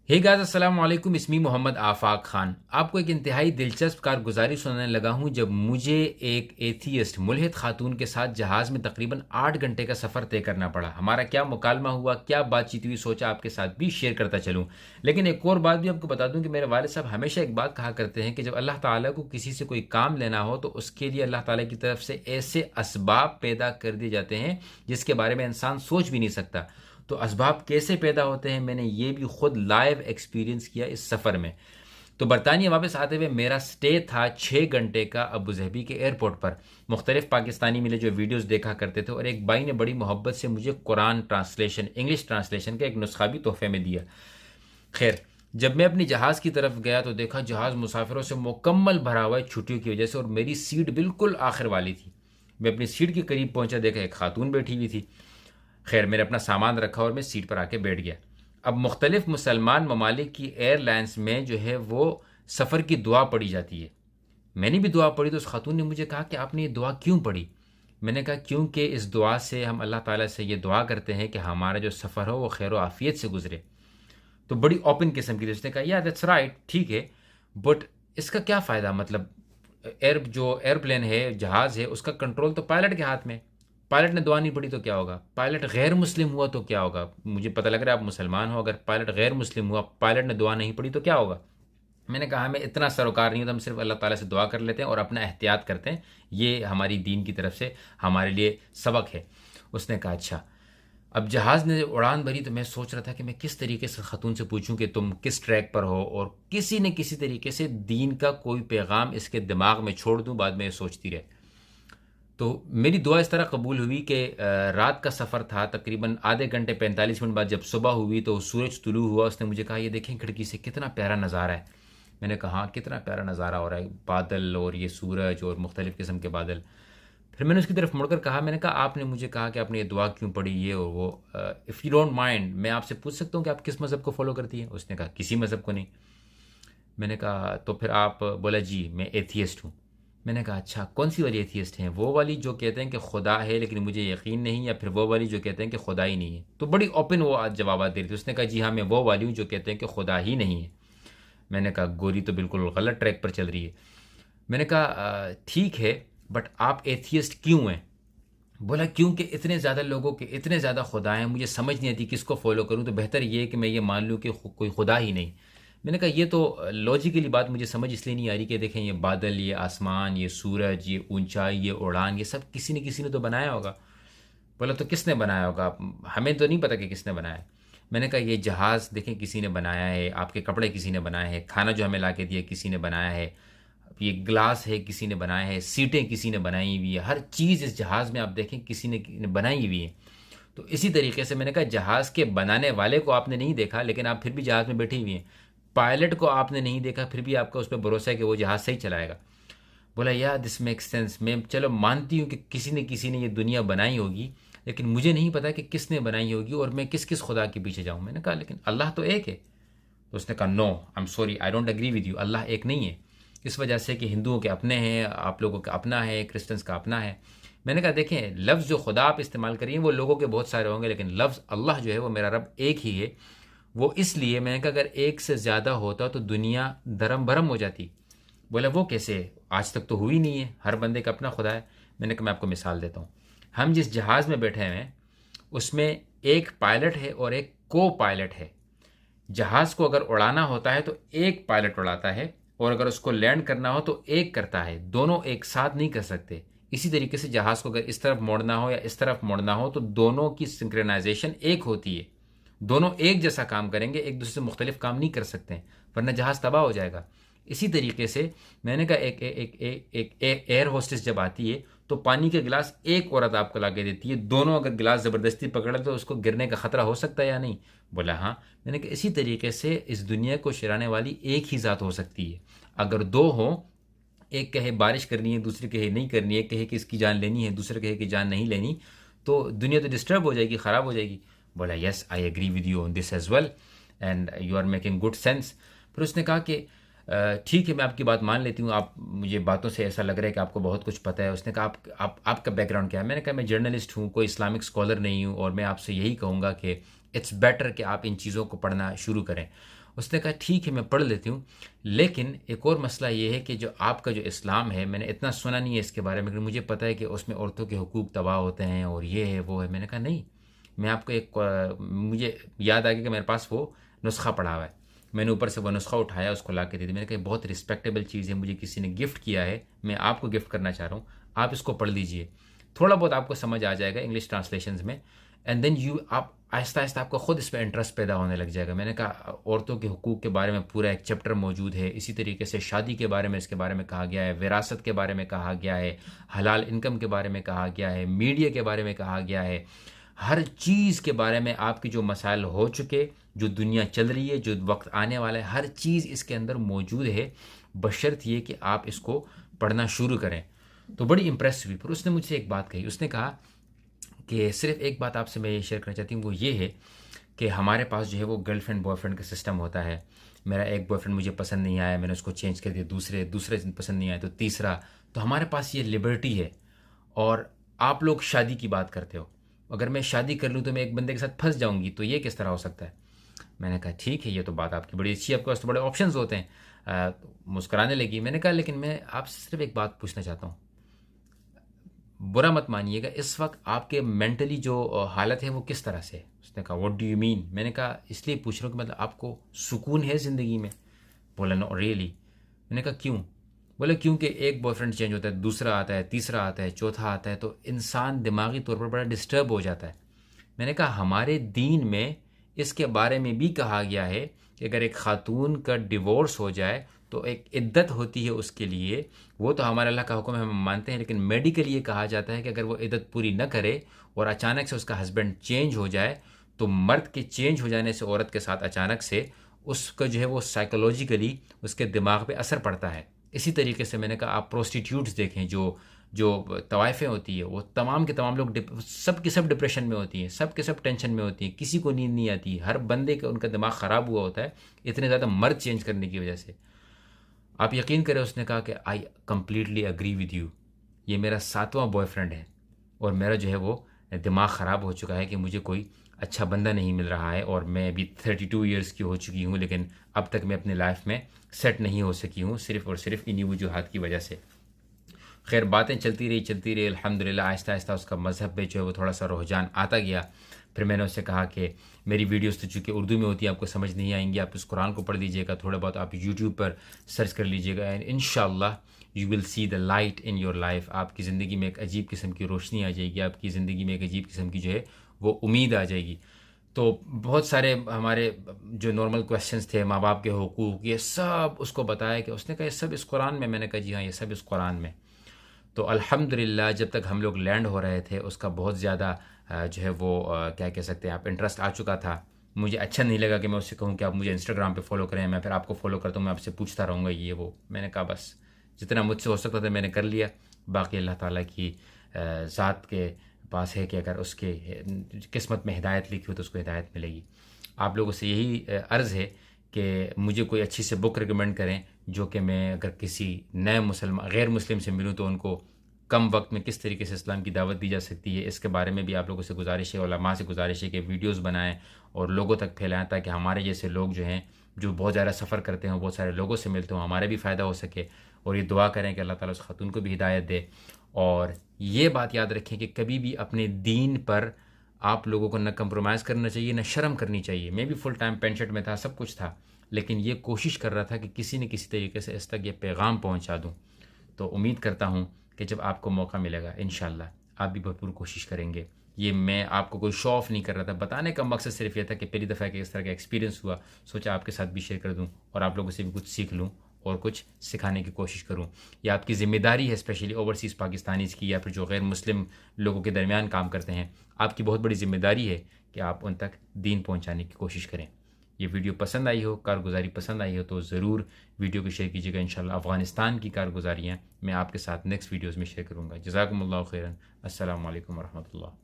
Hey guys, अस्सलाम वालेकुम। इसमी मोहम्मद आफाक खान आपको एक इंतहाई दिलचस्प कारगुजारी सुनाने लगा हूँ। जब मुझे एक एथियस्ट मुल्हिद खातून के साथ जहाज़ में तकरीबन 8 घंटे का सफ़र तय करना पड़ा। हमारा क्या मुकालमा हुआ, क्या बातचीत हुई, सोचा आपके साथ भी शेयर करता चलूँ। लेकिन एक और बात भी आपको बता दूँ कि मेरे वालिद साहब हमेशा एक बात कहा करते हैं कि जब अल्लाह ताला को किसी से कोई काम लेना हो तो उसके लिए अल्लाह ताला की तरफ से ऐसे असबाब पैदा कर दिए जाते हैं जिसके बारे में इंसान सोच भी नहीं सकता। तो असबाब कैसे पैदा होते हैं, मैंने ये भी खुद लाइव एक्सपीरियंस किया इस सफ़र में। तो बरतानिया वापस आते हुए मेरा स्टे था 6 घंटे का अबू धाबी के एयरपोर्ट पर। मुख्तलिफ पाकिस्तानी मिले जो वीडियोस देखा करते थे, और एक भाई ने बड़ी मोहब्बत से मुझे कुरान ट्रांसलेशन, इंग्लिश ट्रांसलेशन का एक नुस्खा भी तोहफे में दिया। खैर, जब मैं अपनी जहाज़ की तरफ गया तो देखा जहाज़ मुसाफिरों से मुकम्मल भरा हुआ है छुट्टियों की वजह से, और मेरी सीट बिल्कुल आखिर वाली थी। मैं अपनी सीट के करीब पहुंचा, देखा एक खातून बैठी हुई थी। खैर, मैंने अपना सामान रखा और मैं सीट पर आके बैठ गया। अब मुख्तलिफ मुसलमान ममालिक की एयरलाइंस में जो है वो सफ़र की दुआ पढ़ी जाती है। मैंने भी दुआ पढ़ी तो उस खातून ने मुझे कहा कि आपने ये दुआ क्यों पढ़ी। मैंने कहा क्योंकि इस दुआ से हम अल्लाह ताला से ये दुआ करते हैं कि हमारा जो सफ़र हो वो खैर व आफ़ियत से गुजरे। तो बड़ी ओपन किस्म की थी। उसने कहा या दैट्स राइट, ठीक है, बट इसका क्या फ़ायदा, मतलब जो एयरप्लेन है, जहाज़ है, उसका कंट्रोल तो पायलट के हाथ में है। पायलट ने दुआ नहीं पढ़ी तो क्या होगा, पायलट गैर मुस्लिम हुआ तो क्या होगा। मुझे पता लग रहा है आप मुसलमान हो, अगर पायलट गैर मुस्लिम हुआ, पायलट ने दुआ नहीं पढ़ी तो क्या होगा। मैंने कहा हमें इतना सरोकार नहीं होता, हम सिर्फ अल्लाह ताला से दुआ कर लेते हैं और अपना एहतियात करते हैं, ये हमारी दीन की तरफ से हमारे लिए सबक है। उसने कहा अच्छा। अब जहाज़ ने उड़ान भरी तो मैं सोच रहा था कि मैं किस तरीके से ख़तून से पूछूं कि तुम किस ट्रैक पर हो, और किसी न किसी तरीके से दीन का कोई पैगाम इसके दिमाग में छोड़ दूं, बाद में ये सोचती रहे। तो मेरी दुआ इस तरह कबूल हुई कि रात का सफ़र था, तकरीबन आधे घंटे 45 मिनट बाद जब सुबह हुई तो सूरज तुलू हुआ। उसने मुझे कहा ये देखें खिड़की से कितना प्यारा नज़ारा है। मैंने कहा हाँ, कितना प्यारा नज़ारा हो रहा है, बादल और ये सूरज और मुख्तलिफ़ किस्म के बादल। फिर मैंने उसकी तरफ मुड़कर कहा, मैंने कहा आपने मुझे कहा कि आपने ये दुआ क्यों पढ़ी, ये और वो, इफ़ यू डोंट माइंड मैं आपसे पूछ सकता हूँ कि आप किस मज़हब को फॉलो करती हैं। उसने कहा किसी मज़हब को नहीं। मैंने कहा तो फिर आप, बोला जी मैं एथियस्ट हूँ। मैंने कहा अच्छा, कौन सी वाली एथियस्ट हैं, वो वाली जो कहते हैं कि खुदा है लेकिन मुझे यकीन नहीं, या फिर वो वाली जो कहते हैं कि खुदा ही नहीं है। तो बड़ी ओपन वो आज जवाब दे रही थी। उसने कहा जी हाँ, मैं वो वाली हूँ जो कहते हैं कि खुदा ही नहीं है। मैंने कहा गोरी तो बिल्कुल गलत ट्रैक पर चल रही है। मैंने कहा ठीक है, बट आप एथियस्ट क्यों हैं। बोला क्योंकि इतने ज़्यादा लोगों के इतने ज़्यादा खुदा हैं, मुझे समझ नहीं आती किसको फॉलो करूं, तो बेहतर ये है कि मैं ये मान लूं कि कोई खुदा ही नहीं। मैंने कहा ये तो लॉजिकली बात मुझे समझ इसलिए नहीं आ रही कि देखें ये बादल, ये आसमान, ये सूरज, ये ऊंचाई, ये उड़ान, ये सब किसी न किसी ने तो बनाया होगा। बोला तो किसने बनाया होगा, हमें तो नहीं पता कि किसने बनाया है। मैंने कहा ये जहाज़ देखें किसी ने बनाया है, आपके कपड़े किसी ने बनाए हैं, खाना जो हमें ला के दिया किसी ने बनाया है, ये ग्लास है किसी ने बनाया है, सीटें किसी ने बनाई हुई है, हर चीज़ इस जहाज़ में आप देखें किसी ने बनाई हुई है। तो इसी तरीके से मैंने कहा जहाज़ के बनाने वाले को आपने नहीं देखा लेकिन आप फिर भी जहाज़ में बैठी हुई हैं। पायलट को आपने नहीं देखा फिर भी आपका उस पर भरोसा है कि वो जहाज़ सही चलाएगा। बोला यार दिस मेक सेंस, मैं चलो मानती हूँ कि किसी ने ये दुनिया बनाई होगी, लेकिन मुझे नहीं पता कि किसने बनाई होगी और मैं किस किस खुदा के पीछे जाऊँ। मैंने कहा लेकिन अल्लाह तो एक है। तो उसने कहा no, I am sorry, I don't agree with you, अल्लाह एक नहीं है। इस वजह से कि हिंदुओं के अपने हैं, आप लोगों का अपना है, क्रिश्चियंस का अपना है। मैंने कहा देखें लफ्ज़ जो खुदा आप इस्तेमाल करिए वो लोगों के बहुत सारे होंगे, लेकिन लफ्ज़ अल्लाह जो है वो मेरा रब एक ही है। वो इसलिए, मैंने कहा अगर एक से ज़्यादा होता तो दुनिया धर्म भरम हो जाती। बोला वो कैसे, आज तक तो हुई नहीं है, हर बंदे का अपना खुदा है। मैंने कहा मैं आपको मिसाल देता हूँ। हम जिस जहाज़ में बैठे हैं उसमें एक पायलट है और एक को पायलट है। जहाज़ को अगर उड़ाना होता है तो एक पायलट उड़ाता है, और अगर उसको लैंड करना हो तो एक करता है, दोनों एक साथ नहीं कर सकते। इसी तरीके से जहाज़ को अगर इस तरफ मोड़ना हो या इस तरफ मोड़ना हो तो दोनों की सिंक्रोनाइजेशन एक होती है। दोनों एक जैसा काम करेंगे, एक दूसरे से मुख्तलिफ काम नहीं कर सकते हैं, वरना जहाज़ तबाह हो जाएगा। इसी तरीके से मैंने कहा एक एक एक एक एयर होस्टेस जब आती है तो पानी के गिलास एक औरत आपको ला के देती है, दोनों अगर गिलास ज़बरदस्ती पकड़ ले तो उसको गिरने का ख़तरा हो सकता है या नहीं। बोला हाँ। मैंने कहा इसी तरीके से इस दुनिया को चलाने वाली एक ही ज़ात हो सकती है। अगर दो हों, एक कहे बारिश करनी है, दूसरी कहे नहीं करनी है, कहे कि इसकी जान लेनी है, दूसरे कहे कि जान नहीं लेनी, तो दुनिया तो डिस्टर्ब हो जाएगी, ख़राब हो जाएगी। बोला yes I agree with you on this as well and you are making good sense. फिर उसने कहा कि ठीक है मैं आपकी बात मान लेती हूँ, आप मुझे बातों से ऐसा लग रहा है कि आपको बहुत कुछ पता है। उसने कहा आपका बैकग्राउंड क्या है। मैंने कहा मैं जर्नलिस्ट हूँ, कोई इस्लामिक स्कॉलर नहीं हूँ, और मैं आपसे यही कहूँगा कि इट्स बेटर कि आप इन चीज़ों को पढ़ना शुरू करें। उसने कहा ठीक है मैं पढ़ लेती हूँ, लेकिन एक और मसला ये है कि जो आपका जो इस्लाम है, मैंने इतना सुना नहीं है इसके बारे में, लेकिन मुझे पता है कि उसमें औरतों के हुकूक तबाह होते हैं और ये है वो है। मैंने कहा नहीं, मैं आपको मुझे याद आ गया कि मेरे पास वो नुस्खा पड़ा हुआ है। मैंने ऊपर से वो नुस्खा उठाया, उसको ला के दे दी। मैंने कहा बहुत रिस्पेक्टेबल चीज़ है, मुझे किसी ने गिफ्ट किया है, मैं आपको गिफ्ट करना चाह रहा हूँ, आप इसको पढ़ लीजिए, थोड़ा बहुत आपको समझ आ जाएगा इंग्लिश ट्रांसलेशंस में, एंड देन आप आहिस्ता आहिस्ता आपको खुद इस पर इंटरेस्ट पैदा होने लग जाएगा। मैंने कहा औरतों के हुकूक के बारे में पूरा एक चैप्टर मौजूद है, इसी तरीके से शादी के बारे में इसके बारे में कहा गया है, विरासत के बारे में कहा गया है, हलाल इनकम के बारे में कहा गया है, मीडिया के बारे में कहा गया है, हर चीज़ के बारे में आपकी जो मसाइल हो चुके, जो दुनिया चल रही है, जो वक्त आने वाला है, हर चीज़ इसके अंदर मौजूद है, बशर्त ये कि आप इसको पढ़ना शुरू करें। तो बड़ी इम्प्रेस हुई। फिर उसने मुझसे एक बात कही, उसने कहा कि सिर्फ एक बात आपसे मैं ये शेयर करना चाहती हूँ, वो ये है कि हमारे पास जो है वो गर्लफ्रेंड बॉयफ्रेंड का सिस्टम होता है। मेरा एक बॉयफ्रेंड मुझे पसंद नहीं आया, मैंने उसको चेंज कर दिया, दूसरे पसंद नहीं आया तो तीसरा। तो हमारे पास ये लिबर्टी है। और आप लोग शादी की बात करते हो, अगर मैं शादी कर लूँ तो मैं एक बंदे के साथ फंस जाऊँगी, तो ये किस तरह हो सकता है? मैंने कहा ठीक है, ये तो बात आपकी बड़ी अच्छी है, आपके पास तो बड़े ऑप्शंस होते हैं। तो मुस्कुराने लगी। मैंने कहा लेकिन मैं आपसे सिर्फ एक बात पूछना चाहता हूँ, बुरा मत मानिएगा, इस वक्त आपके मेंटली जो हालत है वो किस तरह से है? उसने कहा व्हाट डू यू मीन? मैंने कहा इसलिए पूछ रहा हूँ कि मतलब आपको सुकून है ज़िंदगी में? बोला नो रियली। मैंने कहा क्यों? बोले क्योंकि एक बॉयफ्रेंड चेंज होता है, दूसरा आता है, तीसरा आता है, चौथा आता है, तो इंसान दिमागी तौर पर बड़ा डिस्टर्ब हो जाता है। मैंने कहा हमारे दीन में इसके बारे में भी कहा गया है कि अगर एक खातून का डिवोर्स हो जाए तो एक इद्दत होती है उसके लिए, वो तो हमारे अल्लाह का हुक्म है, हम मानते हैं, लेकिन मेडिकली ये कहा जाता है कि अगर वो इद्दत पूरी न करे और अचानक से उसका हस्बैंड चेंज हो जाए, तो मर्द के चेंज हो जाने से औरत के साथ अचानक से उसका जो है वो साइकोलॉजिकली उसके दिमाग पे असर पड़ता है। इसी तरीके से मैंने कहा आप प्रोस्टिट्यूट्स देखें, जो जो तवाइफ़ें होती है, वो तमाम के तमाम लोग सब की सब डिप्रेशन में होती हैं, सब के सब टेंशन में होती हैं, किसी को नींद नहीं आती, हर बंदे का उनका दिमाग ख़राब हुआ होता है इतने ज़्यादा मर्द चेंज करने की वजह से। आप यकीन करें, उसने कहा कि I completely agree with you, ये मेरा 7वां बॉयफ्रेंड है और मेरा जो है वो दिमाग ख़राब हो चुका है कि मुझे कोई अच्छा बंदा नहीं मिल रहा है, और मैं अभी 32 ईयर्स की हो चुकी हूँ, लेकिन अब तक मैं अपनी लाइफ में सेट नहीं हो सकी हूँ, सिर्फ़ और सिर्फ इन्हीं वजूहात की वजह से। खैर बातें चलती रही अल्हम्दुलिल्लाह, आहिस्ता आहिस्ता उसका मज़हब पे जो है वो थोड़ा सा रुझान आता गया। फिर मैंने उससे कहा कि मेरी वीडियोस तो चूँकि उर्दू में होती है, आपको समझ नहीं आएंगी, आप इस कुरान को पढ़ लीजिएगा, थोड़ा बहुत आप यूट्यूब पर सर्च कर लीजिएगा, एंड इंशाअल्लाह you will see the light in your life. आपकी ज़िंदगी में एक अजीब किस्म की रोशनी आ जाएगी, आपकी ज़िंदगी में एक अजीब किस्म की जो है वो उम्मीद आ जाएगी। तो बहुत सारे हमारे जो नॉर्मल क्वेश्चंस थे, माँ बाप के हुकूक, ये सब उसको बताया कि उसने कहा ये सब इस कुरान में। मैंने कहा जी हाँ, ये सब इस कुरान में। तो अल्हम्दुलिल्लाह जब तक हम लोग लैंड हो रहे थे, उसका बहुत ज़्यादा जो है वो क्या कह सकते हैं आप, इंटरेस्ट आ चुका था। मुझे अच्छा नहीं लगा कि मैं उससे कहूँ कि आप मुझे इंस्टाग्राम पे फॉलो करें, मैं फिर आपको फॉलो करता हूँ, मैं आपसे पूछता रहूँगा ये वो। मैंने कहा बस जितना मुझसे हो सकता था मैंने कर लिया, बाकी अल्लाह ताला की ज़ात के पास है कि अगर उसके किस्मत में हिदायत लिखी हो तो उसको हिदायत मिलेगी। आप लोगों से यही अर्ज़ है कि मुझे कोई अच्छी से बुक रिकमेंड करें, जो कि मैं अगर किसी नए मुसलमान गैर मुस्लिम से मिलूँ तो उनको कम वक्त में किस तरीके से इस्लाम की दावत दी जा सकती है, इसके बारे में भी आप लोगों से गुजारिश है, उलमा से गुजारिश है कि वीडियोस बनाएं और लोगों तक फैलाएं, ताकि हमारे जैसे लोग जो हैं, जो बहुत ज़्यादा सफ़र करते हैं, बहुत सारे लोगों से मिलते हो, हमारे भी फ़ायदा हो सके। और ये दुआ करें कि अल्लाह ताला उस खातून को भी हिदायत दे। और ये बात याद रखें कि कभी भी अपने दीन पर आप लोगों को न कंप्रोमाइज़ करना चाहिए, न शर्म करनी चाहिए। मैं भी फुल टाइम पेंट शर्ट में था, सब कुछ था, लेकिन ये कोशिश कर रहा था कि किसी न किसी तरीके से इस तक ये पैगाम पहुंचा दूं। तो उम्मीद करता हूं कि जब आपको मौका मिलेगा इंशाल्लाह आप भी भरपूर कोशिश करेंगे। ये मैं आपको कोई शो ऑफ नहीं कर रहा था, बताने का मकसद सिर्फ ये था कि पहली दफ़ा कि इस तरह का एक्सपीरियंस हुआ, सोचा आपके साथ भी शेयर कर दूं और आप लोगों से भी कुछ सीख लूं और कुछ सिखाने की कोशिश करूं। यह आपकी ज़िम्मेदारी है, स्पेशली ओवरसीज़ पाकिस्तानीज़ की, या फिर जो गैर मुस्लिम लोगों के दरमियान काम करते हैं, आपकी बहुत बड़ी ज़िम्मेदारी है कि आप उन तक दीन पहुँचाने की कोशिश करें। ये वीडियो पसंद आई हो, कारगुजारी पसंद आई हो, तो ज़रूर वीडियो को शेयर कीजिएगा। इंशाल्लाह अफ़गानिस्तान की कारगुजारियाँ मैं आपके साथ नेक्स्ट वीडियोज़ में शेयर करूँगा। जज़ाकुमुल्लाहु खैरन। अस्सलामु अलैकुम वरहमतुल्लाह।